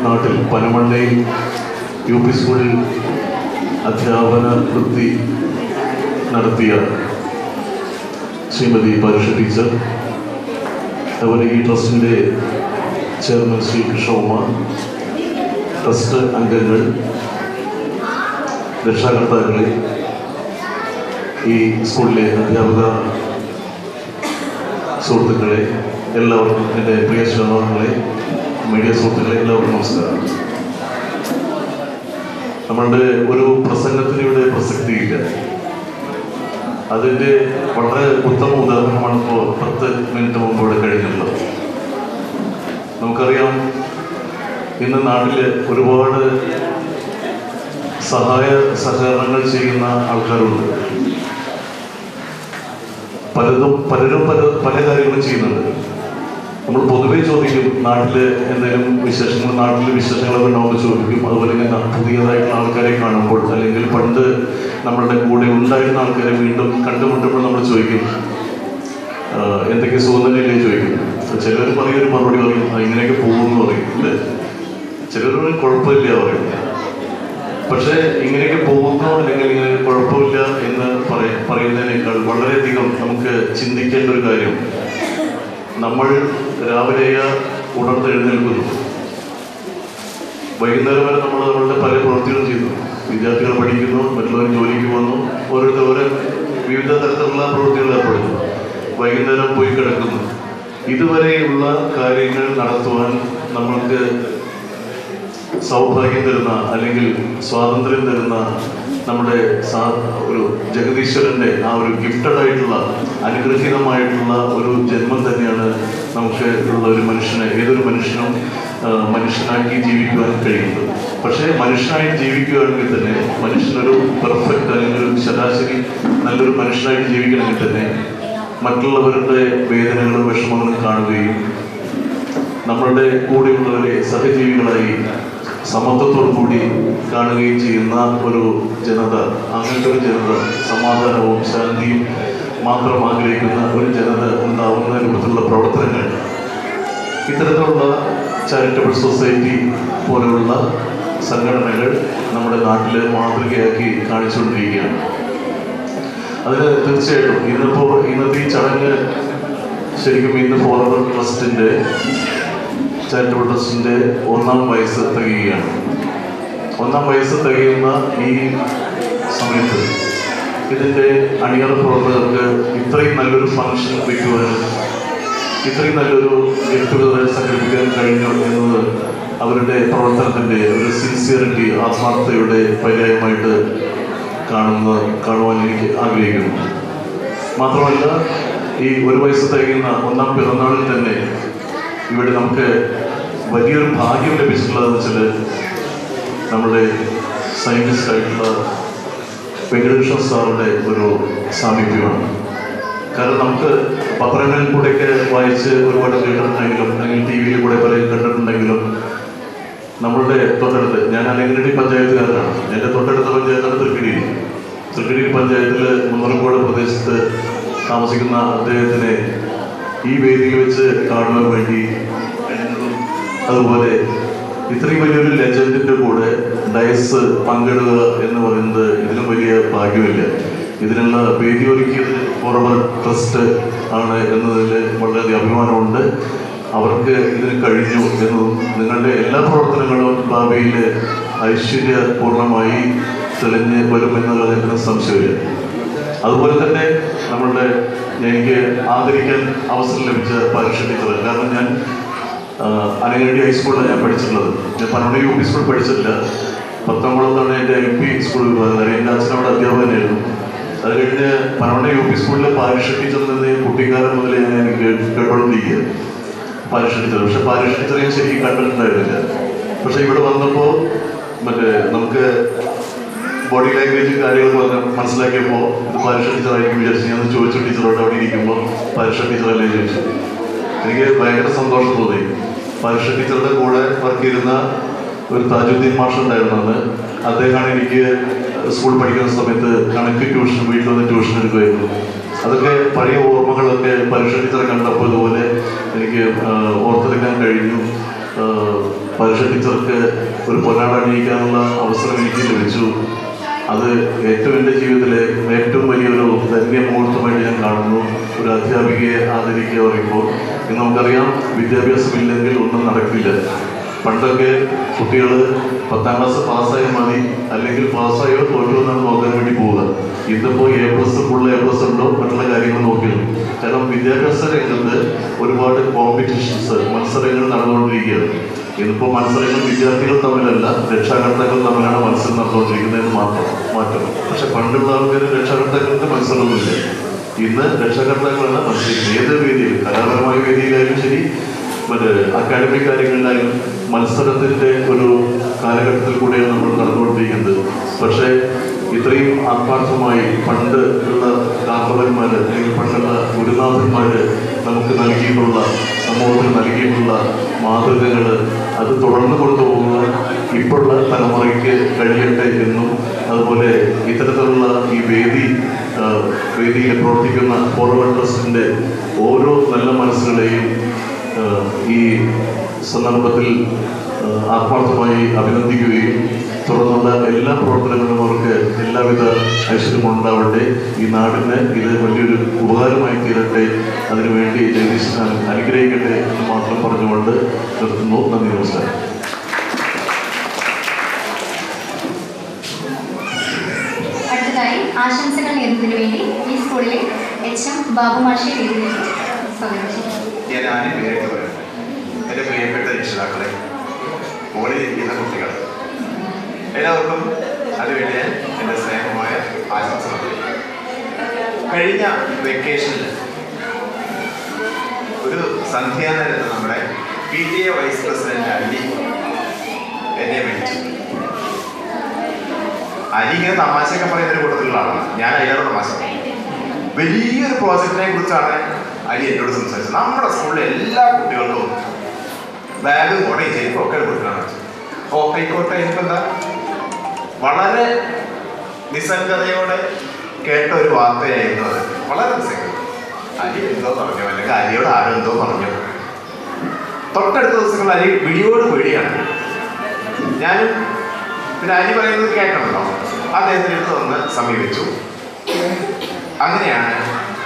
നാട്ടിൽ പനമണ്ണയിൽ U P സ്കൂളിൽ അധ്യാപന വൃത്തി നടത്തിയ ശ്രീമതി പാരുഷ ടീച്ചർ, അതുപോലെ ഈ ട്രസ്റ്റിൻ്റെ ചെയർമാൻ ശ്രീ കൃഷ്ണകുമാർ, ട്രസ്റ്റ് അംഗങ്ങൾ, രക്ഷാകർത്താക്കളെ, ഈ സ്കൂളിലെ അധ്യാപക സുഹൃത്തുക്കളെ, എല്ലാവർക്കും എൻ്റെ പ്രിയ ശ്രോതാക്കളെ, മീഡിയ സുഹൃത്തുക്കളെ, എല്ലാവർക്കും നമസ്കാരം. നമ്മളുടെ ഒരു പ്രസംഗത്തിന് ഇവിടെ പ്രസക്തിയില്ല. അതിൻ്റെ വളരെ ഉത്തമ ഉദാഹരണമാണ് ഇപ്പോൾ 10 മിനിറ്റ് മുമ്പ് ഇവിടെ കഴിഞ്ഞുള്ളത്. നമുക്കറിയാം, ഇന്ന് നാട്ടിൽ ഒരുപാട് സഹായ സഹകരണങ്ങൾ ചെയ്യുന്ന ആൾക്കാരുണ്ട്. പലരും പല കാര്യങ്ങളും ചെയ്യുന്നുണ്ട്. നമ്മൾ പൊതുവെ ചോദിക്കും, നാട്ടിൽ എന്തെങ്കിലും വിശേഷങ്ങൾ, നാട്ടിൽ വിശേഷങ്ങളൊക്കെ ഉണ്ടാവുമ്പോൾ ചോദിക്കും. അതുപോലെ തന്നെ പുതിയതായിട്ടുള്ള ആൾക്കാരെ കാണുമ്പോൾ, അല്ലെങ്കിൽ പണ്ട് നമ്മളുടെ കൂടെ ഉണ്ടായിരുന്ന ആൾക്കാരെ വീണ്ടും കണ്ടുമുട്ടുമ്പോൾ നമ്മൾ ചോദിക്കും, എന്തൊക്കെ സുഖമില്ലേ ചോദിക്കും. ചിലർ പറയും, ഒരു മറുപടി പറയും, ഇങ്ങനെയൊക്കെ പോകുമെന്ന് പറയും, അല്ലേ? ചിലർ കുഴപ്പമില്ല പറയും. പക്ഷേ ഇങ്ങനെയൊക്കെ പോകുന്നു അല്ലെങ്കിൽ ഇങ്ങനെ കുഴപ്പമില്ല എന്ന് പറയുന്നതിനേക്കാൾ വളരെയധികം നമുക്ക് ചിന്തിക്കേണ്ട ഒരു കാര്യം, നമ്മൾ രാവിലെ ഉണർന്നെഴുന്നേൽക്കുന്നു, വൈകുന്നേരം വരെ നമ്മൾ നമ്മളുടെ പല പ്രവൃത്തികളും ചെയ്യുന്നു. വിദ്യാർത്ഥികൾ പഠിക്കുന്നു, മറ്റുള്ളവർ ജോലിക്ക് പോകുന്നു, ഓരോരുത്തർ വിവിധ തരത്തിലുള്ള പ്രവൃത്തികൾ ഏർപ്പെടുന്നു, വൈകുന്നേരം പോയി കിടക്കുന്നു. ഇതുവരെയുള്ള കാര്യങ്ങൾ നടത്തുവാൻ നമ്മൾക്ക് സൗഭാഗ്യം തരുന്ന അല്ലെങ്കിൽ സ്വാതന്ത്ര്യം തരുന്ന നമ്മുടെ ഒരു ജഗദീശ്വരൻ്റെ ആ ഒരു ഗിഫ്റ്റഡ് ആയിട്ടുള്ള, അനുഗ്രഹീതമായിട്ടുള്ള ഒരു ജന്മം തന്നെയാണ് നമുക്ക് ഉള്ള ഒരു മനുഷ്യനെ, ഏതൊരു മനുഷ്യനും മനുഷ്യനാക്കി ജീവിക്കുവാൻ കഴിയുന്നത്. പക്ഷേ മനുഷ്യനായി ജീവിക്കുകയാണെങ്കിൽ തന്നെ, മനുഷ്യനൊരു പെർഫെക്റ്റ് അല്ലെങ്കിൽ ഒരു ശരാശരി നല്ലൊരു മനുഷ്യനായിട്ട് ജീവിക്കണമെങ്കിൽ തന്നെ മറ്റുള്ളവരുടെ വേദനകളും വിഷമങ്ങളും കാണുകയും നമ്മളുടെ കൂടെയുള്ളവരെ സഹജീവികളായി സമത്വത്തോടു കൂടി കാണുകയും ചെയ്യുന്ന ഒരു ജനത, അങ്ങനത്തെ ഒരു ജനത, സമാധാനവും ശാന്തിയും മാത്രം ആഗ്രഹിക്കുന്ന ഒരു ജനത ഉണ്ടാവുന്ന രൂപത്തിലുള്ള പ്രവർത്തനങ്ങൾ ഇത്തരത്തിലുള്ള ചാരിറ്റബിൾ സൊസൈറ്റി പോലെയുള്ള സംഘടനകൾ നമ്മുടെ നാട്ടിൽ മാതൃകയാക്കി കാണിച്ചുകൊണ്ടിരിക്കുകയാണ്. അതിന് തീർച്ചയായിട്ടും ഇന്നത്തെ ഈ ചടങ്ങ് ശരിക്കും ഇന്ന് ഫോറവർ ട്രസ്റ്റിൻ്റെ, ചാരിറ്റബിൾ ട്രസ്റ്റിൻ്റെ 1ാം വയസ്സ് തികയുകയാണ്. 1ാം വയസ്സ് തികയുന്ന ഈ സമയത്ത് ഇതിൻ്റെ അണിയറ പ്രവർത്തകർക്ക് ഇത്രയും നല്ലൊരു ഫംഗ്ഷൻ വയ്ക്കുവാനും ഇത്രയും നല്ലൊരു ഗെറ്റ് ടുഗദർ സംഘടിപ്പിക്കാൻ കഴിഞ്ഞു എന്നത് അവരുടെ പ്രവർത്തനത്തിൻ്റെ ഒരു സിൻസിയറിറ്റി, ആത്മാർത്ഥതയുടെ പര്യായമായിട്ട് കാണുവാൻ എനിക്ക് ആഗ്രഹിക്കുന്നു. മാത്രമല്ല, ഈ 1 വയസ്സ് തികയുന്ന 1ാം പിറന്നാളിൽ തന്നെ ഇവിടെ നമുക്ക് വലിയൊരു ഭാഗ്യം ലഭിച്ചിട്ടുള്ളതെന്ന് വെച്ചാൽ നമ്മുടെ സയൻറ്റിസ്റ്റ് ആയിട്ടുള്ള വെങ്കടകൃഷ്ണ സാറുടെ ഒരു സാമീപ്യമാണ്. കാരണം നമുക്ക് പത്രങ്ങളിൽ കൂടെയൊക്കെ വായിച്ച് ഒരുപാട് കേട്ടിട്ടുണ്ടെങ്കിലും, അല്ലെങ്കിൽ ടി വിയിൽ കൂടെ പലരും കണ്ടിട്ടുണ്ടെങ്കിലും, നമ്മളുടെ തൊട്ടടുത്ത്, ഞാൻ അലങ്ങനടി പഞ്ചായത്തുകാരനാണ്. എൻ്റെ തൊട്ടടുത്ത പഞ്ചായത്താണ് തൃക്കടി പഞ്ചായത്തിൽ മുന്നൂർക്കോട് പ്രദേശത്ത് താമസിക്കുന്ന അദ്ദേഹത്തിനെ ഈ വേദിയിൽ വെച്ച് കാണുവാൻ വേണ്ടി, അതുപോലെ ഇത്രയും വലിയൊരു ലെജൻഡിൻ്റെ കൂടെ ഡയസ് പങ്കിടുക എന്ന് പറയുന്നത് ഇതിലും വലിയ ഭാഗ്യമില്ല. ഇതിനുള്ള വേദി ഒരുക്കിയത് ഫോറവർ ട്രസ്റ്റ് ആണ് എന്നതിൽ വളരെയധികം അഭിമാനമുണ്ട്. അവർക്ക് ഇതിന് കഴിഞ്ഞു എന്നതും നിങ്ങളുടെ എല്ലാ പ്രവർത്തനങ്ങളും ഭാവിയിൽ ഐശ്വര്യപൂർണമായി തെളിഞ്ഞ് വരുമെന്നുള്ളതിന് സംശയമില്ല. അതുപോലെ തന്നെ എനിക്ക് ആദരിക്കാൻ അവസരം ലഭിച്ച പാരുഷ ടീച്ചർ, കാരണം ഞാൻ അലങ്ങനടി ഹൈസ്കൂളിലാണ് ഞാൻ പഠിച്ചിട്ടുള്ളത്. ഞാൻ പനമണ്ണ യു പി സ്കൂൾ പഠിച്ചിട്ടില്ല. 10 എൻ്റെ LP സ്കൂളിൽ പോയത്. എൻ്റെ അച്ഛനവിടെ അധ്യാപകനായിരുന്നു. അത് കഴിഞ്ഞ് പനമണ്ണ യു പി സ്കൂളിലെ പാരുഷ ടീച്ചർ നിന്ന് കുട്ടിക്കാലം മുതലേ ഞാൻ കേട്ടോണ്ടിരിക്കുക പാരുഷ ടീച്ചർ. പക്ഷെ പാരുഷ ടീച്ചറെ ഞാൻ ശരിക്കും കണ്ടിട്ടുണ്ടായിരുന്നില്ല. പക്ഷെ ഇവിടെ വന്നപ്പോൾ നമുക്ക് ബോഡി ലാംഗ്വേജ് കാര്യങ്ങൾ മനസ്സിലാക്കിയപ്പോൾ ഇത് പാരുഷ ടീച്ചറായിരിക്കും വിചാരിച്ചു. ഞാൻ ചോദിച്ചു ടീച്ചറോട് അവിടെ ഇരിക്കുമ്പോൾ പാരുഷ ടീച്ചറല്ലേ ചോദിച്ചു. എനിക്ക് ഭയങ്കര സന്തോഷം തോന്നി. പാരുഷ ടീച്ചറുടെ കൂടെ വർക്ക് ചെയ്തിരുന്ന ഒരു താജുദ്ദീൻ മാഷ് ഉണ്ടായിരുന്നത്, അദ്ദേഹമാണ് എനിക്ക് സ്കൂൾ പഠിക്കുന്ന സമയത്ത് കണക്ക് ട്യൂഷൻ, വീട്ടിൽ വന്ന് ട്യൂഷൻ എടുക്കുമായിരുന്നു. അതൊക്കെ പഴയ ഓർമ്മകളൊക്കെ പാരുഷ ടീച്ചറെ കണ്ടപ്പോൾ ഇതുപോലെ എനിക്ക് ഓർത്തെടുക്കാൻ കഴിഞ്ഞു. പരീക്ഷ ടീച്ചർക്ക് ഒരു പൊന്നാട അണിയിക്കാനുള്ള അവസരം എനിക്ക് ലഭിച്ചു. അത് ഏറ്റവും എൻ്റെ ജീവിതത്തിലെ ഏറ്റവും വലിയൊരു ധന്യമുഹൂർത്തമായിട്ട് ഞാൻ കാണുന്നു. ഒരു അധ്യാപികയെ ആദരിക്കുക പറയുമ്പോൾ ഇന്ന് നമുക്കറിയാം, വിദ്യാഭ്യാസമില്ലെങ്കിൽ ഒന്നും നടക്കില്ല. പണ്ടൊക്കെ കുട്ടികൾ 10ാം ക്ലാസ് പാസ്സായാൽ മതി, അല്ലെങ്കിൽ പാസ്സായോ തോറ്റോ എന്നാണ് നോക്കാൻ വേണ്ടി പോവുക. ഇന്നിപ്പോൾ A+, ഫുൾ A+ ഉണ്ടോ മറ്റുള്ള കാര്യങ്ങൾ നോക്കിയിരുന്നു. കാരണം വിദ്യാഭ്യാസ രംഗത്ത് ഒരുപാട് കോമ്പറ്റീഷൻസ്, മത്സരങ്ങൾ നടന്നുകൊണ്ടിരിക്കുകയാണ്. ഇന്നിപ്പോൾ മത്സരങ്ങൾ വിദ്യാർത്ഥികൾ തമ്മിലല്ല, രക്ഷാകർത്താക്കൾ തമ്മിലാണ് മത്സരം നടന്നുകൊണ്ടിരിക്കുന്നതെന്ന് മാറ്റം. പക്ഷെ പണ്ടുള്ള ആൾക്കാർ രക്ഷാകർത്താക്കൾക്ക് മത്സരമൊന്നുമില്ല. ഇന്ന് രക്ഷാകർത്താക്കളാണ് മത്സരിക്കുന്നത്. ഏത് വേദിയിൽ, കലാപരമായ വേദിയിലായാലും ശരി, മറ്റേ അക്കാഡമിക് കാര്യങ്ങളിലായാലും മത്സരത്തിൻ്റെ ഒരു കാലഘട്ടത്തിൽ കൂടെയാണ് നമ്മൾ നടന്നുകൊണ്ടിരിക്കുന്നത്. പക്ഷേ ഇത്രയും ആത്മാർത്ഥമായി പണ്ട് ഉള്ള കാർത്തവന്മാർ അല്ലെങ്കിൽ പണ്ടുള്ള ഗുരുനാഥന്മാർ നമുക്ക് നൽകിയിട്ടുള്ള, സമൂഹത്തിന് നൽകിയിട്ടുള്ള മാതൃകകൾ അത് തുടർന്ന് കൊണ്ടുപോകുക ഇപ്പോഴുള്ള തലമുറയ്ക്ക് കഴിയട്ടെ എന്നും, അതുപോലെ ഇത്തരത്തിലുള്ള ഈ വേദിയിൽ പ്രവർത്തിക്കുന്ന ഫോർവേഡ് ട്രസ്റ്റിൻ്റെ ഓരോ നല്ല മനസ്സുകളെയും ഈ സന്ദർഭത്തിൽ ആത്മാർത്ഥമായി അഭിനന്ദിക്കുകയും തുടർന്നുള്ള എല്ലാ പ്രവർത്തനങ്ങളും അവർക്ക് എല്ലാവിധ ഐശ്വര്യമുണ്ടാവട്ടെ, ഈ നാടിന് ഇത് വലിയൊരു ഉപകാരമായി തീരട്ടെ, അതിനുവേണ്ടി ജഗദീശൻ അനുഗ്രഹിക്കട്ടെ എന്ന് മാത്രം പറഞ്ഞുകൊണ്ട് നിർത്തുന്നു. നന്ദി, നമസ്കാരം. അടുത്തതായി ആശംസകൾ നേടുന്നതിന് വേണ്ടി ഈ സ്കൂളിലെ HM ബാബു മാഷെ വേദിയിലേക്ക് സ്വാഗതം ചെയ്യുന്നു. എൻ്റെ പ്രിയപ്പെട്ട രക്ഷിതാക്കളെ, മുകളിലിരിക്കുന്ന കുട്ടികൾ എല്ലാവർക്കും അതുവേണ്ടി എൻ്റെ സ്നേഹമായ ആശംസകൾ. കഴിഞ്ഞ വെക്കേഷനിൽ ഒരു സന്ധ്യാനേരത്ത് നമ്മുടെ PTA വൈസ് പ്രസിഡന്റ് അലി എന്നെ വിളിച്ചു. അലി ഇങ്ങനെ തമാശയൊക്കെ പറയുന്നൊരു കൂട്ടത്തിലുള്ള ആളാണ്. ഞാൻ അയാളോട് തമാശ വലിയൊരു പ്രോജക്റ്റിനെ കുറിച്ചാണ് അലി എന്നോട് സംസാരിച്ചത്. നമ്മുടെ സ്കൂളിലെ എല്ലാ കുട്ടികൾക്കും ബാഗും കൊടയും ചെരുപ്പും ഒക്കെ കൊടുക്കണം. ആയിക്കോട്ടെ, എനിക്കെന്താ. വളരെ നിസ്സംഗതയോടെ കേട്ട ഒരു വാർത്തയായിരുന്നു അത്. വളരെ നിസ്സംഗത. അലി എന്തോ പറഞ്ഞു, അല്ലെങ്കിൽ അലിയോട് ആരോ എന്തോ പറഞ്ഞു. തൊട്ടടുത്ത ദിവസങ്ങൾ അലി വിളിയോട് പേടിയാണ്. ഞാനും പിന്നെ അലി പറയുന്നത് കേൾക്കണമല്ലോ, അദ്ദേഹത്തിൻ്റെ അടുത്ത് വന്ന് സമീപിച്ചു. അങ്ങനെയാണ്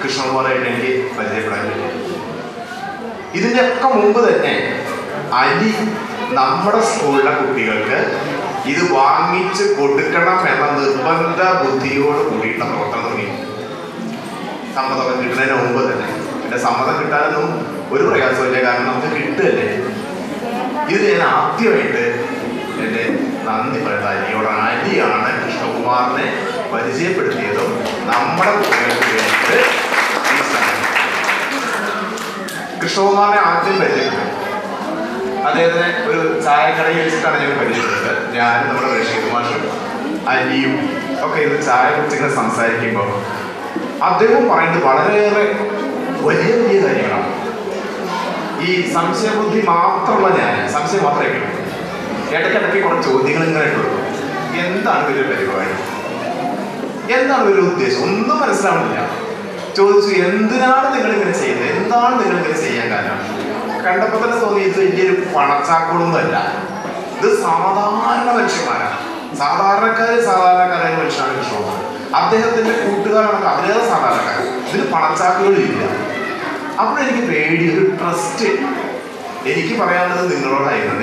കൃഷ്ണകുമാറായിട്ട് എനിക്ക് പരിചയപ്പെടാൻ പറ്റിയത്. ഇതിൻ്റെ ഒക്കെ മുമ്പ് തന്നെ അലി നമ്മുടെ സ്കൂളിലെ കുട്ടികൾക്ക് ഇത് വാങ്ങിച്ച് കൊടുക്കണം എന്ന നിർബന്ധ ബുദ്ധിയോട് കൂടിയിട്ടുള്ള പ്രവർത്തനം തുടങ്ങി. സമ്മതം കിട്ടുന്നതിന് മുമ്പ് തന്നെ. എൻ്റെ സമ്മതം കിട്ടാനൊന്നും ഒരു പ്രയാസമില്ല, കാരണം നമുക്ക് കിട്ടുകയല്ലേ. ഇത് ഞാൻ ആദ്യമായിട്ട് എൻ്റെ നന്ദി പറയുന്നത് അലിയോടാണ്. അലിയാണ് കൃഷ്ണകുമാറിനെ പരിചയപ്പെടുത്തിയതും നമ്മുടെ കുട്ടികൾക്ക് വേണ്ടിയിട്ട് ഈ സമയം. കൃഷ്ണകുമാറിനെ ആദ്യം പരിചയപ്പെട്ടു. അദ്ദേഹത്തിനെ ഒരു ചായക്കടയിൽ വെച്ചിട്ടാണ് ഞാൻ പരിചയപ്പെട്ടത്. ഞാൻ നമ്മുടെ റഷീദ് മാഷും അലിയും ഒക്കെ ഇത് ചായ കുറിച്ചിങ്ങനെ സംസാരിക്കുമ്പോൾ അദ്ദേഹം പറയുന്നത് വളരെയേറെ വലിയ വലിയ കാര്യങ്ങളാണ്. ഈ സംശയബുദ്ധി മാത്രമുള്ള ഞാൻ സംശയം മാത്രമേ കേട്ടു. ഇടയ്ക്കിടയ്ക്ക് കുറച്ച് ചോദ്യങ്ങൾ ഇങ്ങനെ ഇട്ടു. എന്താണ് ഒരു പരിപാടി, എന്താണ് ഒരു ഉദ്ദേശം, ഒന്നും മനസ്സിലാവുന്നില്ല. ചോദിച്ചു, എന്തിനാണ് നിങ്ങളിങ്ങനെ ചെയ്യുന്നത്, എന്താണ് നിങ്ങളിങ്ങനെ ചെയ്യാൻ കാരണം? കണ്ടപ്പോൾ തന്നെ തോന്നി ഇത് വലിയൊരു പണച്ചാക്കുകളൊന്നുമല്ല, ഇത് സാധാരണ മനുഷ്യന്മാരാണ്. സാധാരണക്കാരായ മനുഷ്യനാണ് കൃഷ്ണകുമാർ. അദ്ദേഹത്തിന്റെ കൂട്ടുകാരാണ് അതിലേറെ സാധാരണക്കാരൻ. ഇതിന് പണച്ചാക്കുകളില്ല. അപ്പോഴെനിക്ക് പേടി, ഒരു ട്രസ്റ്റ്. എനിക്ക് പറയാനുള്ളത് നിങ്ങളോടായിരുന്നു.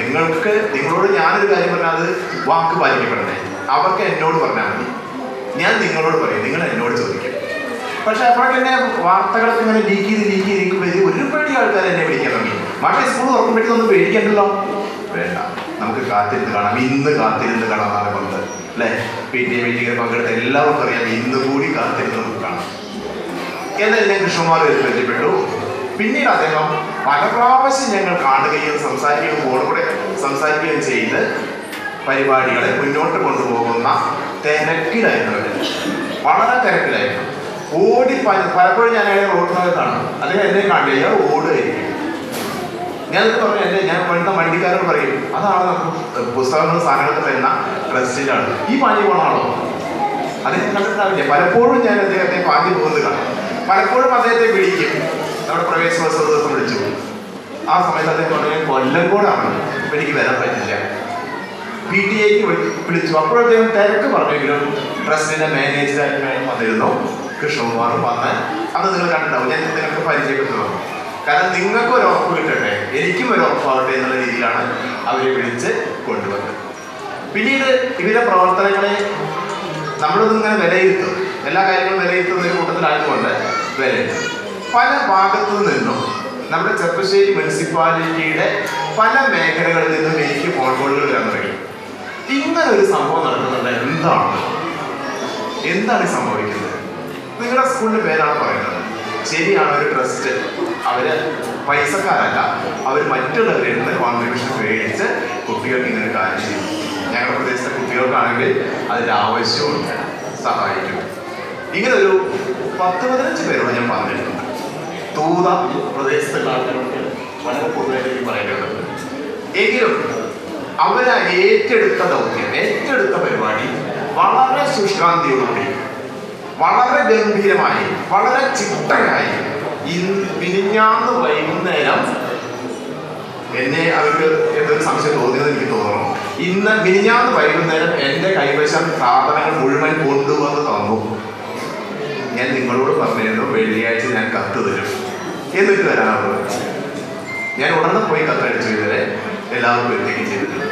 നിങ്ങളോട് ഞാനൊരു കാര്യം പറഞ്ഞാൽ അത് വാക്ക് പാലിക്കപ്പെടണേ. അവർക്ക് എന്നോട് പറഞ്ഞാൽ മതി, ഞാൻ നിങ്ങളോട് പറയും, നിങ്ങൾ എന്നോട് ചോദിക്കും. പക്ഷെ അപ്പോഴൊക്കെ എന്നെ വാർത്തകളൊക്കെ ഇങ്ങനെ ലീക്ക് ചെയ്ത് ഒരുപാട് ആൾക്കാർ എന്നെ വിളിക്കാൻ തുടങ്ങി. പക്ഷേ സ്കൂൾ തുറക്കുമ്പോഴേക്കൊന്നും പേടിക്കണ്ടല്ലോ. വേണ്ട, നമുക്ക് കാത്തിരുന്ന് കാണാം. ഇന്ന് കാത്തിരുന്ന് കാണാമെന്നാണ് പറഞ്ഞത് അല്ലേ? PTA മീറ്റിങ്ങിൽ പങ്കെടുത്ത എല്ലാവർക്കും അറിയാം, ഇന്ന് കൂടി കാത്തിരുന്ന് നമുക്ക് കാണാം. എന്നാലും കൃഷ്ണകുമാർ പരിചയപ്പെട്ടു. പിന്നീട് അദ്ദേഹം പല പ്രാവശ്യം ഞങ്ങൾ കാണുകയും സംസാരിക്കുകയും ഫോണിലൂടെ സംസാരിക്കുകയും ചെയ്ത് പരിപാടികളെ മുന്നോട്ട് കൊണ്ടുപോകുന്ന തിരക്കിലായിരുന്നു. വളരെ തിരക്കിലായിരുന്നു. പലപ്പോഴും ഞാൻ അയാളെ റോഡിനൊക്കെ കാണും. അദ്ദേഹം എന്നെ കാണില്ല, അയാൾ ഓടുകയായിരിക്കും. ഞാനത് പറഞ്ഞു, ഞാൻ പണ്ട് വണ്ടിക്കാരോട് പറയും, അതാണ് നമുക്ക് പുസ്തകങ്ങളും സാധനങ്ങളൊക്കെ തരുന്ന ട്രസ്റ്റിൻ്റെ ആൾ. ഈ പാഞ്ഞു പോണ ആളോ? അദ്ദേഹം കണ്ടിട്ടാവില്ല. പലപ്പോഴും ഞാൻ അദ്ദേഹത്തെ പാഞ്ഞു പോകുന്നത് കാണാം. പലപ്പോഴും അദ്ദേഹത്തെ വിളിക്കും. നമ്മുടെ പ്രവേശനോത്സവ ദിവസം വിളിച്ചു. ആ സമയത്ത് അദ്ദേഹം പറഞ്ഞു കൊല്ലംകോടാണ്, ഇപ്പം എനിക്ക് വരാൻ പറ്റില്ല. PTA വിളിച്ചു. അപ്പോൾ അദ്ദേഹം തിരക്ക് പറഞ്ഞെങ്കിലും ട്രസ്റ്റിന്റെ മാനേജറായിട്ട് വന്നിരുന്നു. കൃഷ്ണകുമാറും വന്ന് അന്ന് നിങ്ങൾ കണ്ടിട്ടുണ്ടാവും. ഞാൻ നിങ്ങൾക്ക് പരിചയപ്പെട്ടു. കാരണം നിങ്ങൾക്ക് ഒരു ഉറപ്പ് കിട്ടട്ടെ, എനിക്കും ഒരു ഉറപ്പാവട്ടെ എന്നുള്ള രീതിയിലാണ് അവരെ വിളിച്ച് കൊണ്ടുവന്നത്. പിന്നീട് ഇവരുടെ പ്രവർത്തനങ്ങളെ നമ്മളിങ്ങനെ വിലയിരുത്തും. എല്ലാ കാര്യങ്ങളും വിലയിരുത്തുന്ന ഒരു കൂട്ടത്തിലായതുകൊണ്ട് വിലയിരുത്തും. പല ഭാഗത്തു നിന്നും നമ്മുടെ ചെർപ്പശ്ശേരി മുനിസിപ്പാലിറ്റിയുടെ പല മേഖലകളിൽ നിന്നും എനിക്ക് ഫോൺ കോളുകൾ വരാൻ തുടങ്ങി. ഇങ്ങനെ ഒരു സംഭവം നടക്കുന്നുണ്ട്, എന്താണ് ഈ സംഭവിക്കുന്നത്? നിങ്ങളുടെ സ്കൂളിന്റെ പേരാണ് പറയുന്നത്. ശരിയാണ്, ഒരു ട്രസ്റ്റ് അവര് പൈസക്കാരല്ല, അവർ മറ്റുള്ളവരിൽ നിന്ന് കോൺട്രിബ്യൂഷൻ മേടിച്ച് കുട്ടികൾക്ക് ഇങ്ങനെ കാര്യം ചെയ്യും. ഞങ്ങളുടെ പ്രദേശത്തെ കുട്ടികൾക്കാണെങ്കിൽ അതിൻ്റെ ആവശ്യമുണ്ട്, സഹായിക്കും. ഇങ്ങനെ ഒരു 10-15 പേരോട് ഞാൻ പറഞ്ഞിട്ടുണ്ട്. തൂത പ്രദേശത്തുള്ള ആൾക്കാർക്ക് വളരെ കൂടുതലായിട്ട് പറയുന്നുണ്ട്. എങ്കിലും അവരെ ഏറ്റെടുത്ത ദൗത്യം, ഏറ്റെടുത്ത പരിപാടി വളരെ ശുഷ്കാന്തിയോടുകൂടി, വളരെ ഗംഭീരമായി, വളരെ ചിട്ടയായി മിനിഞ്ഞാന്ന് വൈകുന്നേരം എന്നെ അവർക്ക് എന്തൊരു സംശയം തോന്നിയത് എനിക്ക് തോന്നണം. മിനിഞ്ഞാന്ന് വൈകുന്നേരം എൻ്റെ കൈവശം സാധനങ്ങൾ മുഴുവൻ കൊണ്ടുവന്ന് തന്നു. ഞാൻ നിങ്ങളോട് പറഞ്ഞിരുന്നു വെള്ളിയാഴ്ച ഞാൻ കത്ത് തരും, എന്നിട്ട് തരാനാവുന്നത്. ഞാൻ ഉടനെ പോയി കത്തടിച്ചു. ഇവരെ എല്ലാവർക്കും എത്തിക്കുകയും ചെയ്തിട്ടുണ്ട്.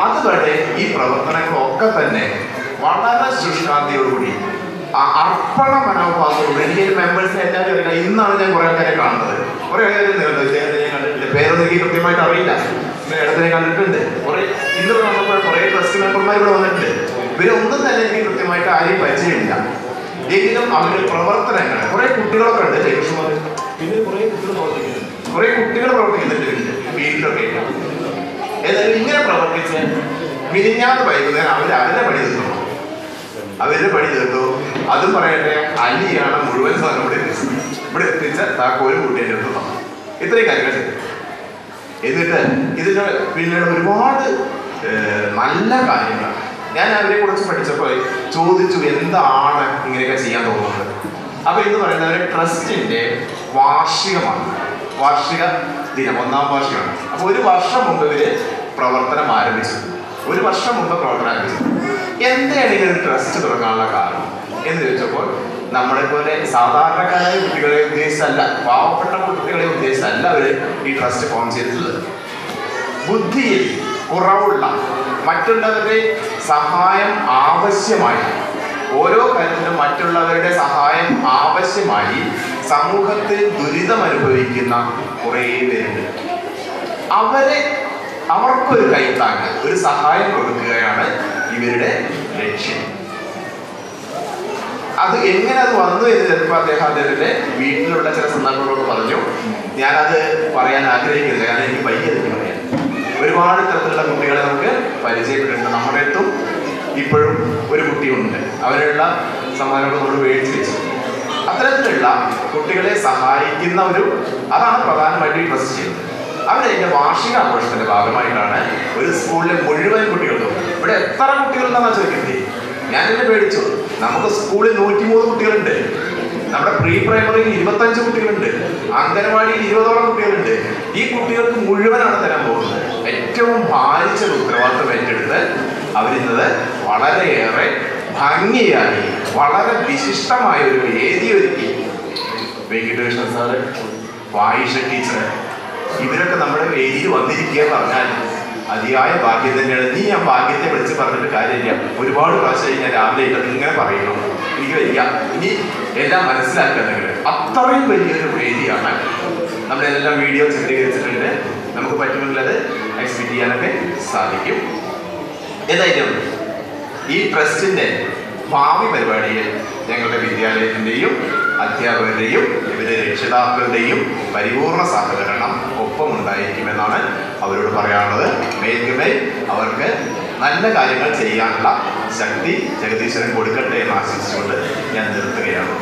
അതുവരെ ഈ പ്രവർത്തനങ്ങളൊക്കെ തന്നെ വളരെ ശുഷ്കാന്തിയോടുകൂടി അർപ്പണ മനോഭാവത്തോടുകൂടി എനിക്ക് മെമ്പേഴ്സിനെ എല്ലാവരും അറിയില്ല. ഇന്നാണ് ഞാൻ കുറെ ആൾക്കാരെ കാണുന്നത്. കുറെ ആൾക്കാരെ ഇദ്ദേഹത്തെ ഞാൻ കണ്ടിട്ടില്ല, പേരൊന്നും എനിക്ക് കൃത്യമായിട്ട് അറിയില്ല. ഇടത്തിനെ കണ്ടിട്ടുണ്ട്. ഇന്ന് വന്നപ്പോൾ കുറെ ട്രസ്റ്റ് മെമ്പർമാർ ഇവിടെ വന്നിട്ടുണ്ട്. ഇവരൊന്നും തന്നെ എനിക്ക് കൃത്യമായിട്ട് ആരെയും പരിചയമില്ല. എങ്കിലും അവരുടെ പ്രവർത്തനങ്ങൾ കുറെ കുട്ടികളൊക്കെ ഉണ്ട്. ജയകൃഷ്ണൻ പിന്നെ കുറെ കുട്ടികൾ പ്രവർത്തിക്കുന്നുണ്ട് വീട്ടിലൊക്കെ. ഏതായാലും ഇങ്ങനെ പ്രവർത്തിച്ച് മിനിഞ്ഞാന്ന് വൈകുന്നേരം അവരുടെ പണി തീർത്തു. അതും പറയട്ടെ, അലിയാണ് മുഴുവൻ സാധനം ഇവിടെ എത്തിച്ച താക്കോലും കുട്ടിയെ എടുത്തു. ഇത്രയും കാര്യങ്ങൾ ചെയ്തു. എന്നിട്ട് ഇതിന് പിന്നീട് ഒരുപാട് നല്ല കാര്യങ്ങൾ ഞാൻ അവരെ കുറിച്ച് പഠിച്ചപ്പോൾ ചോദിച്ചു, എന്താണ് ഇങ്ങനെയൊക്കെ ചെയ്യാൻ തോന്നുന്നത്? അപ്പൊ എന്ന് പറയുന്നത് ട്രസ്റ്റിന്റെ വാർഷികമാണ്, വാർഷിക ദിനം, 1-ാം വാർഷികമാണ്. അപ്പൊ ഒരു വർഷം മുമ്പ് ഇവര് പ്രവർത്തനം ആരംഭിച്ചു. എന്താണ് ഇങ്ങനെ ഒരു ട്രസ്റ്റ് തുടങ്ങാനുള്ള കാരണം എന്ന് ചോദിച്ചപ്പോൾ നമ്മളെ പോലെ സാധാരണക്കാരായ കുട്ടികളെ ഉദ്ദേശിച്ചല്ല, പാവപ്പെട്ട കുട്ടികളെ ഉദ്ദേശിച്ചല്ല അവര് ഈ ട്രസ്റ്റ് ഫോം ചെയ്തിട്ടുള്ളത്. ബുദ്ധിയിൽ കുറവുള്ള, മറ്റുള്ളവരുടെ സഹായം ആവശ്യമായി, ഓരോ കാര്യത്തിലും മറ്റുള്ളവരുടെ സഹായം ആവശ്യമായി സമൂഹത്തിൽ ദുരിതം അനുഭവിക്കുന്ന കുറേ പേരുണ്ട്. അവർക്കൊരു കൈത്താങ്ങ്, ഒരു സഹായം കൊടുക്കുകയാണ് ഇവരുടെ ലക്ഷ്യം. അത് എങ്ങനെ അത് വന്നു എന്ന് ചിലപ്പോൾ അദ്ദേഹത്തിന്റെ വീട്ടിലുള്ള ചില സന്ദർഭങ്ങളോട് പറഞ്ഞു. ഞാനത് പറയാൻ ആഗ്രഹിക്കുന്നില്ല, കാരണം എനിക്ക് വയ്യതെന്ന് പറയാൻ. ഒരുപാട് തരത്തിലുള്ള കുട്ടികളെ നമുക്ക് പരിചയപ്പെട്ടിട്ടുണ്ട്. നമ്മുടെ അടുത്തും ഇപ്പോഴും ഒരു കുട്ടിയുണ്ട്. അവനുള്ള സമ്മാനങ്ങൾ നമ്മൾ മേടിച്ചു വെച്ചു. അത്തരത്തിലുള്ള കുട്ടികളെ സഹായിക്കുന്ന അതാണ് പ്രധാനമായിട്ട് ഈ ട്രസ്റ്റ് ചെയ്യുന്നത്. അവരതിൻ്റെ വാർഷികാഘോഷത്തിന്റെ ഭാഗമായിട്ടാണ് ഒരു സ്കൂളിലെ മുഴുവൻ കുട്ടികൾക്കും, ഇവിടെ എത്ര കുട്ടികളുണ്ടെന്നാണ് ചോദിക്കുന്നത്. ഞാനെന്നെ പേടിച്ചു. നമുക്ക് സ്കൂളിൽ 103 കുട്ടികളുണ്ട്. നമ്മുടെ പ്രീ പ്രൈമറിയിൽ 25 കുട്ടികളുണ്ട്. അംഗനവാടിയിൽ 20ഓളം കുട്ടികളുണ്ട്. ഈ കുട്ടികൾക്ക് മുഴുവനാണ് തരാൻ പോകുന്നത്. ഏറ്റവും ഭാരിച്ച ഉത്തരവാദിത്വം ഏറ്റെടുത്ത് അവരിന്നത് വളരെയേറെ ഭംഗിയായി, വളരെ വിശിഷ്ടമായ ഒരു വേദി ഒരുക്കി. വെങ്കിടകൃഷ്ണൻ സാറ്, വായിഷ ടീച്ചർ, ഇവരൊക്കെ നമ്മുടെ വേദിയിൽ വന്നിരിക്കുക എന്ന് പറഞ്ഞാൽ അതിയായ ഭാഗ്യം തന്നെയാണ്. ഞാൻ ഭാഗ്യത്തെ വിളിച്ച് പറഞ്ഞിട്ട് കാര്യമില്ല. ഒരുപാട് പ്രാവശ്യം ഞാൻ രാവിലെ ഇങ്ങനെ പറയുന്നു, എനിക്ക് വരിക, ഇനി എല്ലാം മനസ്സിലാക്കുന്നെങ്കിൽ അത്രയും വലിയൊരു വേദിയാണ്. നമ്മളെല്ലാം വീഡിയോ ചിത്രീകരിച്ചിട്ടുണ്ട്. നമുക്ക് പറ്റുമെങ്കിൽ അത് എക്സ്പെക്ട് ചെയ്യാനൊക്കെ സാധിക്കും. ഏതായാലും ഈ ട്രസ്റ്റിന്റെ ഭാവി പരിപാടിയിൽ ഞങ്ങളുടെ വിദ്യാലയത്തിൻ്റെയും അധ്യാപകരുടെയും ഇവരുടെ രക്ഷിതാക്കളുടെയും പരിപൂർണ സഹകരണം ഒപ്പമുണ്ടായിരിക്കുമെന്നാണ് അവരോട് പറയാനുള്ളത്. മേൽക്കുമേൽ അവർക്ക് നല്ല കാര്യങ്ങൾ ചെയ്യാനുള്ള ശക്തി ജഗദീശ്വരൻ കൊടുക്കട്ടെ എന്ന് ആശംസിച്ചുകൊണ്ട് ഞാൻ നിർത്തുകയാണ്.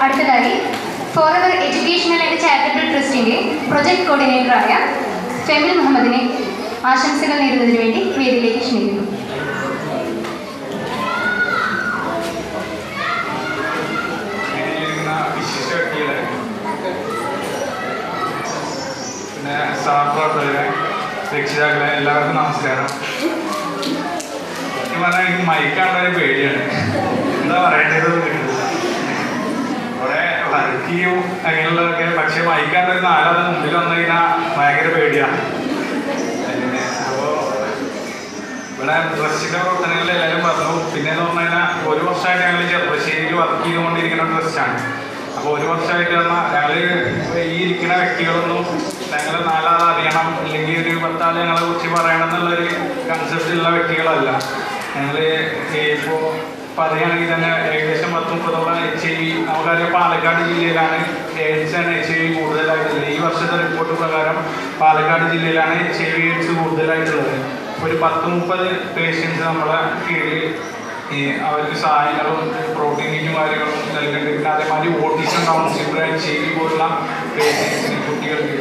അടുത്തതായി ഫോറവർ എഡ്യൂക്കേഷണൽ ആൻഡ് ചാരിറ്റബിൾ ട്രസ്റ്റിന്റെ പ്രൊജക്ട് കോർഡിനേറ്ററായ ഫെമിൽ മുഹമ്മദിനെ ആശംസകൾ നേടുന്നതിന് വേണ്ടി വേദിയിലേക്ക് ക്ഷണിക്കുന്നു. വിശിഷ്ട വ്യക്തികളെ, രക്ഷിതാക്കളെ എല്ലാവർക്കും നമസ്കാരം. സത്യം പറഞ്ഞാൽ എനിക്ക് മൈക്കാണ്ടൊരു പേടിയാണ്. എന്താ പറയേണ്ടത് കുറെ വർക്ക് ചെയ്യും അങ്ങനെയുള്ളതൊക്കെ. പക്ഷെ മൈക്കാണ്ടൊരു 4 മുമ്പിൽ വന്നു കഴിഞ്ഞാൽ ഭയങ്കര പേടിയാണ്. അപ്പോൾ ഇവിടെ ട്രസ്റ്റിൻ്റെ പ്രവർത്തനങ്ങളിൽ എല്ലാവരും പറഞ്ഞു. പിന്നെയെന്ന് പറഞ്ഞു കഴിഞ്ഞാൽ 1 വർഷമായിട്ട് ഞങ്ങൾ ചെറുപ്പശ്ശേരിയിൽ വർക്ക് ചെയ്തുകൊണ്ടിരിക്കുന്ന ട്രസ്റ്റാണ്. അപ്പോൾ 1 വർഷമായിട്ട് പറഞ്ഞാൽ ഞങ്ങൾ ഈ ഇരിക്കുന്ന വ്യക്തികളൊന്നും ഞങ്ങൾ 4 ആൾ അറിയണം അല്ലെങ്കിൽ ഒരു 10 ആൾ ഞങ്ങളെ കുറിച്ച് പറയണം എന്നുള്ളൊരു കൺസെപ്റ്റുള്ള വ്യക്തികളല്ല. ഞങ്ങൾ ഇപ്പോൾ പറയുകയാണെങ്കിൽ തന്നെ ഏകദേശം 10-30 HIV നമുക്കറിയാം പാലക്കാട് ജില്ലയിലാണ് എയ്ഡ്സ് ആൻഡ് HIV കൂടുതലായിട്ടുള്ളത്. ഈ വർഷത്തെ റിപ്പോർട്ട് പ്രകാരം പാലക്കാട് ജില്ലയിലാണ് HIV AIDS കൂടുതലായിട്ടുള്ളത്. ഒരു 10-30 പേഷ്യൻസ് നമ്മളെ കീഴിൽ അവർക്ക് സഹായങ്ങളും പ്രോട്ടീനും കാര്യങ്ങളും നൽകുന്നുണ്ട്. പിന്നെ അതേമാതിരി ഓട്ടിസം, ഡൗൺ സിൻഡ്രോം, HIV പോലുള്ള പേഷ്യൻസിന് കുട്ടികൾക്ക്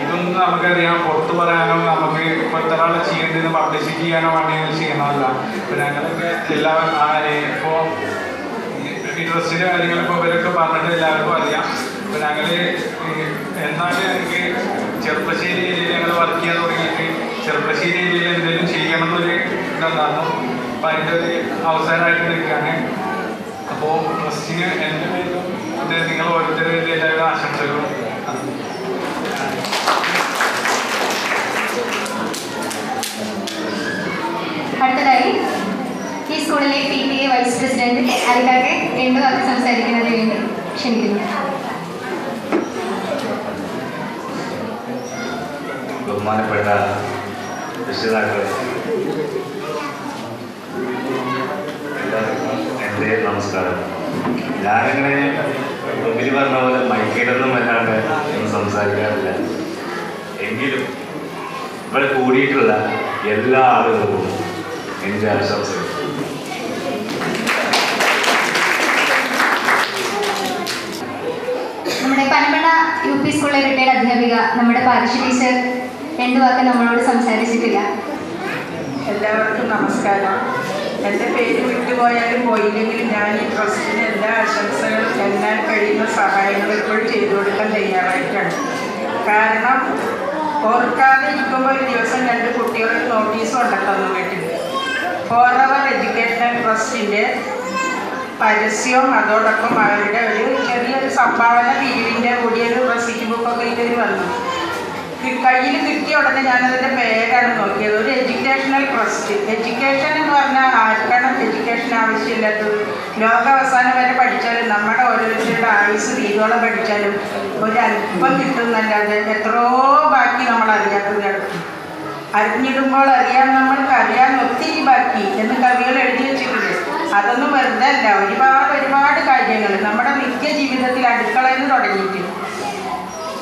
ഇതൊന്നും നമുക്കറിയാം പുറത്ത് പറയാനോ നമുക്ക് ഇപ്പോൾ എത്ര ആളെ ചെയ്യേണ്ടതെന്ന് പബ്ലിസിറ്റി ചെയ്യാനോ വേണ്ടി ചെയ്യണമല്ല. അപ്പോൾ ഞങ്ങളൊക്കെ എല്ലാവരും ഇപ്പോൾ ഈ ട്രസ്റ്റിൻ്റെ കാര്യങ്ങളിപ്പോൾ ഇവരൊക്കെ പറഞ്ഞിട്ട് എല്ലാവർക്കും അറിയാം. അപ്പോൾ ഞങ്ങൾ എന്നാലും എനിക്ക് ചെറുപ്പശ്ശേരി ഏരിയയിൽ ഞങ്ങൾ വർക്ക് ചെയ്യാൻ തുടങ്ങിയിട്ട് ചെറുപ്പശ്ശേരി ഏരിയയിൽ എന്തെങ്കിലും ചെയ്യണം എന്നൊരു ഇതുണ്ടായിരുന്നു. അപ്പോൾ അതിൻ്റെ ഒരു അവസരമായിട്ട് നിൽക്കുകയാണ്. അപ്പോൾ ട്രസ്റ്റിന് എൻ്റെ പേരിലും നിങ്ങൾ ഓരോരുത്തരുടെ എല്ലാവരും ആശംസകളും. അടുത്തതായി ഈ സ്കൂളിലെ PTA വൈസ് പ്രസിഡന്റ് അലിക്കാക്കെ 2 വാക്ക് സംസാരിക്കുന്നതിന് വേണ്ടി ക്ഷണിക്കുന്നു. ബഹുമാനപ്പെട്ട രക്ഷിതാക്കളെ, എല്ലാവർക്കും എൻ്റെ നമസ്കാരം. ഞാനിങ്ങനെ മുമ്പിൽ പറഞ്ഞ പോലെ മൈക്കിലൊന്നും വല്ലാണ്ട് ഒന്നും സംസാരിക്കാറില്ല. എങ്കിലും ഇവിടെ കൂടിയിട്ടുള്ള എല്ലാ ആളുകൾക്കും എൻ്റെ ആശംസകൾ. നമ്മുടെ പനമണ്ണ UP സ്കൂളിലെ റിട്ടയർഡ് അധ്യാപിക നമ്മുടെ പാരിഷ ടീച്ചർ 2 വാക്ക് നമ്മളോട് സംസാരിച്ചിട്ടില്ല. എല്ലാവർക്കും നമസ്കാരം. എൻ്റെ പേര് വിട്ടുപോയാലും പോയില്ലെങ്കിലും ഞാൻ ഈ ട്രസ്റ്റിന് എല്ലാ ആശംസകളും എന്നാൽ കഴിയുന്ന സഹായങ്ങളും ഇപ്പോഴും ചെയ്തു കൊടുക്കാൻ തയ്യാറായിട്ടാണ്. കാരണം ഓർക്കാതെ ഇരിക്കുമ്പോൾ ഒരു ദിവസം 2 കുട്ടികൾക്ക് നോട്ടീസ് കൊണ്ടിട്ടൊന്നു വീട്ടിൽ ഫോറവർ എഡ്യൂക്കേഷണൽ ട്രസ്റ്റിൻ്റെ പരസ്യവും അതോടൊപ്പം അവരുടെ ഒരു ചെറിയൊരു സംഭാവന പിരിവിൻ്റെ കൂടിയൊരു റെസിപ്റ്റ് ബുക്കൊക്കെ ഇതിൽ വന്നു. കയ്യിൽ കിട്ടിയ ഉടനെ ഞാനതിൻ്റെ പേരാണ് നോക്കിയത്. ഒരു എഡ്യൂക്കേഷണൽ ട്രസ്റ്റ്. എഡ്യൂക്കേഷൻ എന്ന് പറഞ്ഞാൽ ആർക്കാണ് എഡ്യൂക്കേഷൻ ആവശ്യമില്ലാത്തത്? ലോകാവസാനം വരെ പഠിച്ചാലും നമ്മുടെ ഓരോരുത്തരുടെ ആയുസ് തീരോളം പഠിച്ചാലും ഒരല്പം കിട്ടുന്നല്ലാതെ എത്രയോ ബാക്കി നമ്മൾ അറിയാത്തത് കിടക്കും. അറിഞ്ഞിടുമ്പോൾ അറിയാൻ നമ്മൾക്ക് അറിയാൻ ഒത്തിരി ബാക്കി എന്ന് കവികൾ എഴുതി വെച്ചിട്ടുണ്ട്. അതൊന്നും വെറുതെ അല്ല. ഒരുപാട് കാര്യങ്ങൾ നമ്മുടെ നിത്യജീവിതത്തിൽ അടുക്കളയിൽ നിന്ന് തുടങ്ങിയിട്ട്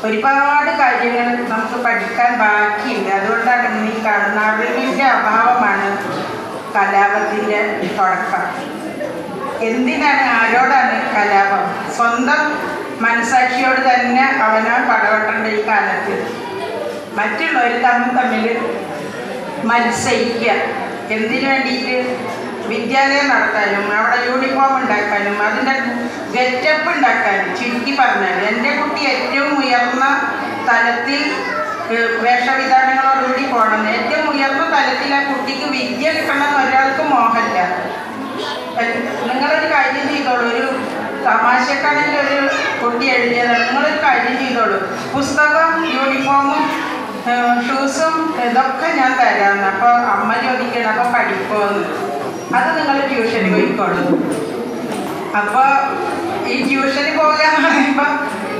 ഒരുപാട് കാര്യങ്ങൾ നമുക്ക് പഠിക്കാൻ ബാക്കിയുണ്ട്. അതുകൊണ്ടാണ് ഈ കാണുന്ന അറിവിൻ്റെ അഭാവമാണ് കലാപത്തിൻ്റെ തുടക്കം. എന്തിനാണ്, ആരോടാണ് കലാപം? സ്വന്തം മനസാക്ഷിയോട് തന്നെ അവനവൻ പടവെട്ടേണ്ട ഈ കാലത്ത് മറ്റുള്ളവർ തമ്മിൽ മത്സരിക്കുക. എന്തിനു വേണ്ടിയിട്ട്? വിദ്യാലയം നടത്താനും അവിടെ യൂണിഫോം ഉണ്ടാക്കാനും അതിൻ്റെ ഗെറ്റപ്പ് ഉണ്ടാക്കാനും. ചുരുക്കി പറഞ്ഞാൽ എൻ്റെ കുട്ടി ഏറ്റവും ഉയർന്ന തലത്തിൽ വേഷവിധാനങ്ങളോടുകൂടി പോകണം. ഏറ്റവും ഉയർന്ന തലത്തിൽ ആ കുട്ടിക്ക് വിദ്യ കിട്ടണമെന്ന് ഒരാൾക്ക് മോഹമില്ല. നിങ്ങളൊരു കാര്യം ചെയ്തോളൂ. ഒരു തമാശക്കാണെങ്കിൽ ഒരു കുട്ടി എഴുതിയതാണ്. നിങ്ങളൊരു കാര്യം ചെയ്തോളൂ. പുസ്തകം, യൂണിഫോമും ഷൂസും ഇതൊക്കെ ഞാൻ തരാമെന്ന്. അപ്പോൾ അമ്മ ചോദിക്കണം അപ്പോൾ പഠിക്കുമെന്ന്. അത് നിങ്ങൾ ട്യൂഷന് പോയിക്കോളൂ. അപ്പോൾ ഈ ട്യൂഷന് പോകുക എന്ന് പറയുമ്പോൾ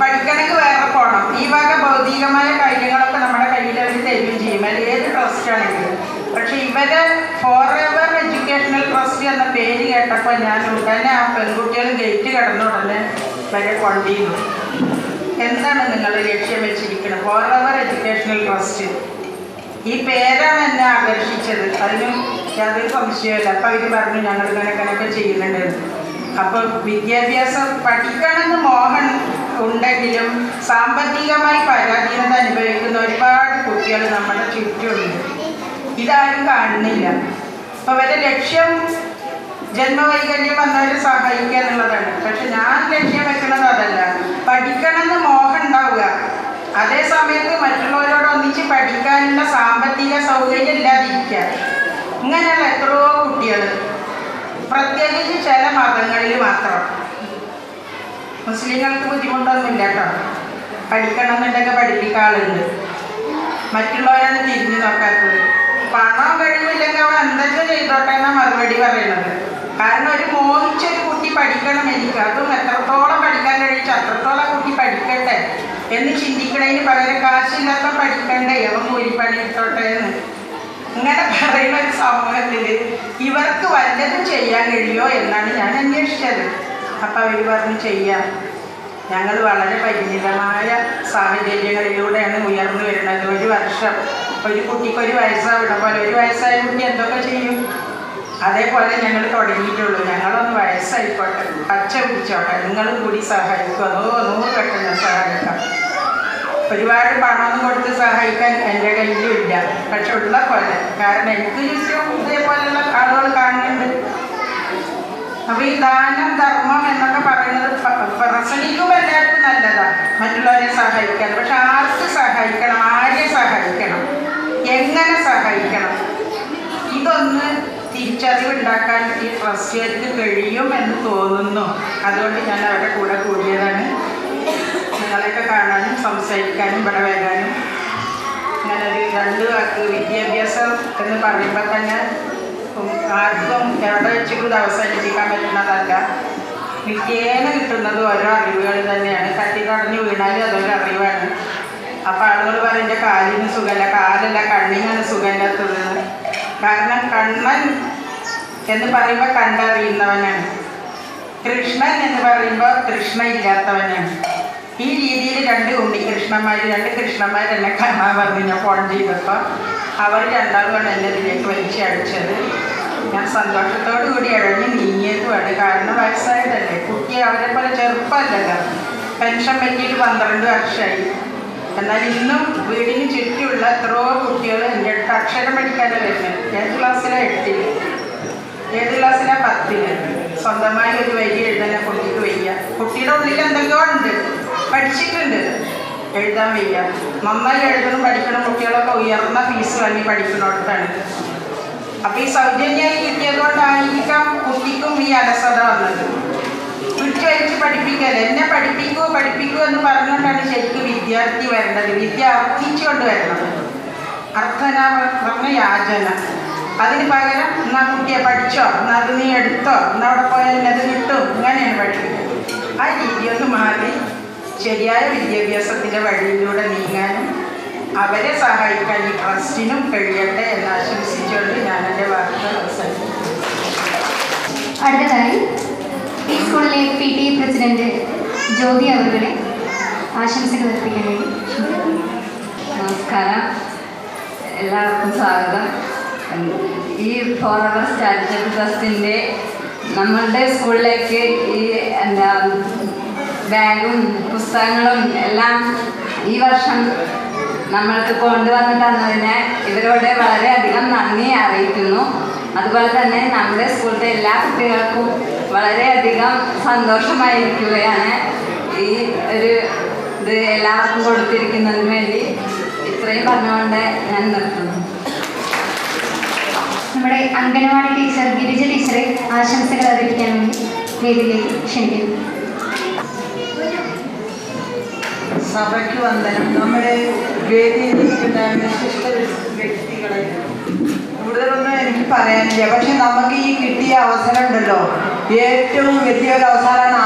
പഠിക്കണമെങ്കിൽ വേറെ പോകണം. ഈ വക ഭൗതികമായ കാര്യങ്ങളൊക്കെ നമ്മുടെ കയ്യിൽ അവർ തരുകയും ചെയ്യും. അത് ഏത് ട്രസ്റ്റാണെങ്കിലും. പക്ഷെ ഇവരെ ഫോറെവർ എഡ്യൂക്കേഷണൽ ട്രസ്റ്റ് എന്ന പേര് കേട്ടപ്പോൾ ഞാൻ ഉടനെ ആ പെൺകുട്ടികൾ ഗേറ്റ് കടന്ന ഉടനെ വരെ കൊണ്ടിരുന്നു. എന്താണ് നിങ്ങൾ ലക്ഷ്യം വെച്ചിരിക്കുന്നത്? Forever educational trust. ഈ പേരാണ് എന്നെ ആകർഷിച്ചത്. അതിനും യാതൊരു സംശയമില്ല. അപ്പോൾ അവർ പറഞ്ഞു ഞങ്ങൾ ഇങ്ങനെയൊക്കെ ചെയ്യുന്നുണ്ട്. അപ്പോൾ വിദ്യാഭ്യാസം പഠിക്കണമെന്ന് മോഹൻ ഉണ്ടെങ്കിലും സാമ്പത്തികമായി പരാധീനത അനുഭവിക്കുന്ന ഒരുപാട് കുട്ടികൾ നമ്മുടെ ചുറ്റുമുണ്ട്. ഇതാരും കാണുന്നില്ല. അപ്പോൾ അവരുടെ ലക്ഷ്യം ജന്മവൈകല്യം വന്നവരെ സഹായിക്കുക എന്നുള്ളതാണ്. പക്ഷെ ഞാൻ ലക്ഷ്യം വെക്കുന്നത് അതല്ല. പഠിക്കണമെന്ന് മോഹം ഉണ്ടാവുക, അതേ സമയത്ത് മറ്റുള്ളവരോട് ഒന്നിച്ച് പഠിക്കാനുള്ള സാമ്പത്തിക സൗകര്യം ഇല്ലാതിരിക്കുക. ഇങ്ങനെയുള്ള എത്രയോ കുട്ടികൾ, പ്രത്യേകിച്ച് ചില മതങ്ങളിൽ മാത്രം. മുസ്ലിങ്ങൾക്ക് ബുദ്ധിമുട്ടൊന്നുമില്ല കേട്ടോ, പഠിക്കണം എന്നുണ്ടെങ്കിൽ പഠിപ്പിക്കാൻ ആളുണ്ട്. മറ്റുള്ളവരാണ് തിരിഞ്ഞു നോക്കാത്തത്. പണം കഴിവില്ലെങ്കിൽ അവൻ എന്തൊക്കെ ചെയ്തോട്ടെ എന്നാണ് മറുപടി പറയുന്നത്. കാരണം ഒരു മോഹിച്ചൊരു കുട്ടി പഠിക്കണം, എനിക്ക് അതും എത്രത്തോളം പഠിക്കാൻ കഴിച്ചു അത്രത്തോളം കുട്ടി പഠിക്കട്ടെ എന്ന് ചിന്തിക്കണതിന് പകരം കാശില്ലാത്ത പഠിക്കണ്ടേ, അവൻ കൂലിപ്പണി എടുത്തോട്ടെ എന്ന് ഇങ്ങനെ പറയുന്ന ഒരു സമൂഹത്തിൽ ഇവർക്ക് വല്ലതും ചെയ്യാൻ കഴിയുമോ എന്നാണ് ഞാൻ അന്വേഷിച്ചത്. അപ്പം അവർ പറഞ്ഞു ചെയ്യാം. ഞങ്ങൾ വളരെ പരിമിതമായ സാഹചര്യങ്ങളിലൂടെയാണ് ഉയർന്നു വരുന്നത്. ഒരു വർഷം ഒരു കുട്ടിക്ക് 1 വയസ്സാവിട പോലെ 1 വയസ്സായ കുട്ടി എന്തൊക്കെ ചെയ്യും അതേപോലെ ഞങ്ങൾ തുടങ്ങിയിട്ടുള്ളൂ. ഞങ്ങളൊന്ന് വയസ്സായിക്കോട്ടെ, പച്ച പിടിച്ചോട്ടെ, നിങ്ങളും കൂടി സഹായിക്കും, അതോ 100 വട്ടം ഞാൻ സഹായിക്കാം. ഒരുപാട് പണമൊന്നും കൊടുത്ത് സഹായിക്കാൻ എൻ്റെ കയ്യിലും ഇല്ല, പക്ഷെ ഉള്ള പോലെ. കാരണം എനിക്ക് ചുറ്റും ഇതേപോലെയുള്ള ആളുകൾ കാണുന്നുണ്ട്. അപ്പോൾ ഈ ദാനം ധർമ്മം എന്നൊക്കെ പറയുന്നത് പ്രസംഗിക്കുമ്പോൾ എല്ലാവർക്കും നല്ലതാണ്, മറ്റുള്ളവരെ സഹായിക്കാൻ. പക്ഷെ ആർക്ക് സഹായിക്കണം, ആരെ സഹായിക്കണം, എങ്ങനെ സഹായിക്കണം, ഇതൊന്ന് തിരിച്ചറിവുണ്ടാക്കാൻ ഈ ട്രസ്റ്റുകാർക്ക് കഴിയും എന്ന് തോന്നുന്നു. അതുകൊണ്ട് ഞാൻ അവരുടെ കൂടെ കൂടിയതാണ്. നിങ്ങളെയൊക്കെ കാണാനും സംസാരിക്കാനും ഇവിടെ വരാനും. അങ്ങനെ ഒരു 2 വാക്ക് വിദ്യാഭ്യാസം എന്ന് പറയുമ്പോൾ തന്നെ ആർക്കും എവിടെ വെച്ചിട്ട് അവസാനിപ്പിക്കാൻ പറ്റുന്നതല്ല. നിത്യേന കിട്ടുന്നത് ഓരോ അറിവുകൾ തന്നെയാണ്. തട്ടി തടഞ്ഞു വീണാലും അതൊരു അറിവാണ്. അപ്പോൾ ആളുകൾ പറയും എൻ്റെ കാലിന് സുഖമല്ല, കാലല്ല കണ്ണിനാണ് സുഖമില്ലാത്തത്. കാരണം കണ്ണൻ എന്ന് പറയുമ്പോൾ കണ്ടറിയുന്നവനാണ്, കൃഷ്ണൻ എന്ന് പറയുമ്പോൾ കൃഷ്ണ ഇല്ലാത്തവനാണ്. ഈ രീതിയിൽ 2 ഉണ്ണികൃഷ്ണന്മാർ 2 കൃഷ്ണന്മാർ എന്നെ കാണാൻ പറഞ്ഞു. ഞാൻ ഫോൺ ചെയ്തപ്പോൾ അവർ രണ്ടാളുമാണ് എന്നെ ഇതിലേക്ക് വലിച്ചടിച്ചത്. ഞാൻ സന്തോഷത്തോടു കൂടി ഇഴഞ്ഞ് നീങ്ങിയതുമാണ്. കാരണം വയസ്സായതല്ലേ, കുട്ടി അവരെ പോലെ ചെറുപ്പമല്ലല്ലോ. പെൻഷൻ പറ്റിയിട്ട് 12 വർഷമായി. എന്നാൽ ഇന്നും വീടിന് ചുറ്റുമുള്ള എത്രയോ കുട്ടികൾ എൻ്റെ അടുത്ത് അക്ഷരം പഠിക്കാതെ വരുന്നത്. ഏത് ക്ലാസ്സിലാണ്? 8ൽ. ഏത് ക്ലാസ്സിലാണ്? 10ൽ. സ്വന്തമായി ഒരു വരി എഴുതാൻ കുട്ടിക്ക് വയ്യ. കുട്ടിയുടെ ഉള്ളിൽ എന്തൊക്കെയോ ഉണ്ട്, പഠിച്ചിട്ടുണ്ട്, എഴുതാൻ വയ്യ. നന്നായി എഴുതണം പഠിക്കണം കുട്ടികളൊക്കെ ഉയർന്ന ഫീസ് വാങ്ങി പഠിക്കുന്നിടത്താണ്. അപ്പോൾ ഈ സൗജന്യമായി കിട്ടിയതുകൊണ്ടായിരിക്കാം കുട്ടിക്കും ഈ അലസത വന്നത്. വിളിച്ച് പഠിപ്പിക്കല്ലേ, എന്നെ പഠിപ്പിക്കൂ എന്ന് പറഞ്ഞുകൊണ്ടാണ് ശരിക്കും വിദ്യാർത്ഥി വരേണ്ടത്. വിദ്യ അർപ്പിച്ചുകൊണ്ട് വരണം. അർത്ഥന പറഞ്ഞ യാചന. അതിന് പകരം എന്നാ കുട്ടിയെ പഠിച്ചോ, എന്നാൽ അത് നീ എടുത്തോ, എന്നാൽ അവിടെ പോയാൽ അത് കിട്ടും, ഇങ്ങനെയാണ് പഠിപ്പിക്കുന്നത്. ആ രീതിയൊന്ന് മാറി ശരിയായ വിദ്യാഭ്യാസത്തിൻ്റെ വഴിയിലൂടെ നീങ്ങാനും അവരെ സഹായിക്കാൻ ഈ ട്രസ്റ്റിനും കഴിയട്ടെ എന്ന് ആശംസിച്ചുകൊണ്ട് ഞാൻ എൻ്റെ വാർത്തകൾ അവസാനിപ്പിക്കുന്നു. അടുത്തതായി ഈ സ്കൂളിലെ PTA പ്രസിഡന്റ് ജ്യോതി അവരുടെ ആശംസകൾ അർപ്പിക്കാൻ വേണ്ടി. നമസ്കാരം, എല്ലാവർക്കും സ്വാഗതം. ഈ ഫോറവർ ചാരിറ്റബിൾ ട്രസ്റ്റിൻ്റെ നമ്മളുടെ സ്കൂളിലേക്ക് ഈ ബാഗും പുസ്തകങ്ങളും എല്ലാം ഈ വർഷം നമ്മൾക്ക് കൊണ്ടുവന്ന് തന്നതിന് ഇവരോട് വളരെയധികം നന്ദി അറിയിക്കുന്നു. അതുപോലെ തന്നെ നമ്മുടെ സ്കൂളിലെ എല്ലാ കുട്ടികൾക്കും വളരെയധികം സന്തോഷമായിരിക്കുകയാണ് ഈ ഒരു ഇത് എല്ലാവർക്കും കൊടുത്തിരിക്കുന്നതിന് വേണ്ടി. ഇത്രയും പറഞ്ഞുകൊണ്ട് ഞാൻ നിർത്തുന്നു. നമ്മുടെ അംഗനവാടി ടീച്ചർ ഗിരിജ ടീച്ചറെ ആശംസകൾ അറിയിക്കാൻ വേണ്ടി വേദിയിലേക്ക് ക്ഷണിക്കുന്നു. സഭയ്ക്ക് വന്ദനം. നമ്മുടെ വേദിയിലിരിക്കുന്ന വിശിഷ്ട വ്യക്തികളെ കൂടുതലൊന്നും എനിക്ക് പറയാനില്ല. പക്ഷെ നമുക്ക് ഈ കിട്ടിയ അവസരം ഉണ്ടല്ലോ, ഏറ്റവും വലിയൊരു അവസരമാണ്.